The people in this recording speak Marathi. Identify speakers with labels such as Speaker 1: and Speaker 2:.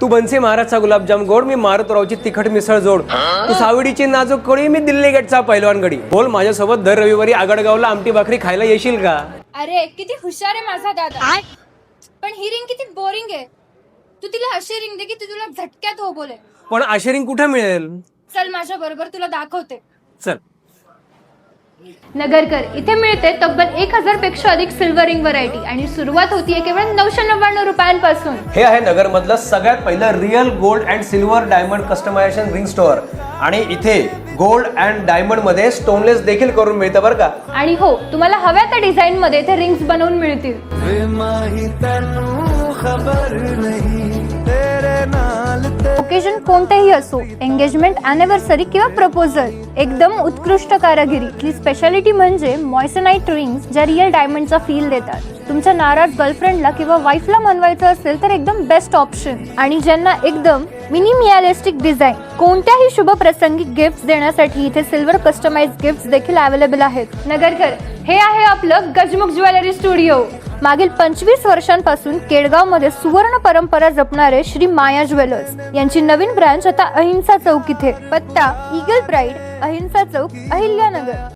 Speaker 1: तू बनसे महाराजचा गुलाबजाम गोड, मी मारुतरावची तिखट मिसळ जोड. तू सावडीची नाजूक कळी, मी दिल्ली गेटचा पैलवान गडी. बोल माझ्यासोबत दर रविवारी आगडगावला आमटी भाकरी खायला येशील का?
Speaker 2: अरे किती हुशार आहे माझा दादा. पण ही रिंग किती बोरिंग आहे. तू तिला अशी रिंग दे की ती तुला झटक्यात हो बोले.
Speaker 1: पण आशिरिंग कुठे मिळेल?
Speaker 2: चल माझ्या बरोबर, तुला दाखवते.
Speaker 1: चल.
Speaker 2: नगरकर इथे मिळते तब्बल 1000 पेक्षा अधिक सिल्वर रिंग व्हरायटी आणि सुरुवात होतीये केवळ 999 रुपयांपासून.
Speaker 1: हे आहे नगर मधलं सगळ्यात पहिलं real gold and silver diamond customisation ring store. आणि इथे गोल्ड अँड डायमंड मध्ये स्टोनलेस देखील करून मिळतं बरं का.
Speaker 2: आणि हो, तुम्हाला हव्या त्या डिझाईन मध्ये ते रिंग्स बनवून मिळतील. ओकेजन कोणतेही असो, एंगेजमेंट, अॅनिव्हर्सरी किंवा प्रपोजल, एकदम उत्कृष्ट कारागिरी. इथली स्पेशालिटी म्हणजे मॉइसनाइट रिंग्स, ज्या रिअल डायमंडचा फील देतात. तुमच्या नाराज गर्लफ्रेंडला किंवा वाईफला मनवायचं असेल तर एकदम बेस्ट ऑप्शन. आणि ज्यांना एकदम मिनिमियालिस्टिक डिझाईन, कोणत्याही शुभ प्रसंगी गिफ्ट देण्यासाठी इथे सिल्वर कस्टमाइज गिफ्ट देखील अवेलेबल आहेत. नगरकर, हे आहे आपलं गजमुख ज्वेलरी स्टुडिओ. मागील 25 वर्षांपासून केडगावमध्ये सुवर्ण परंपरा जपणारे श्री माया ज्वेलर्स यांची नवीन ब्रांच आता अहिंसा चौक इथे. पत्ता ईगल प्राईड, अहिंसा चौक, अहिल्यानगर.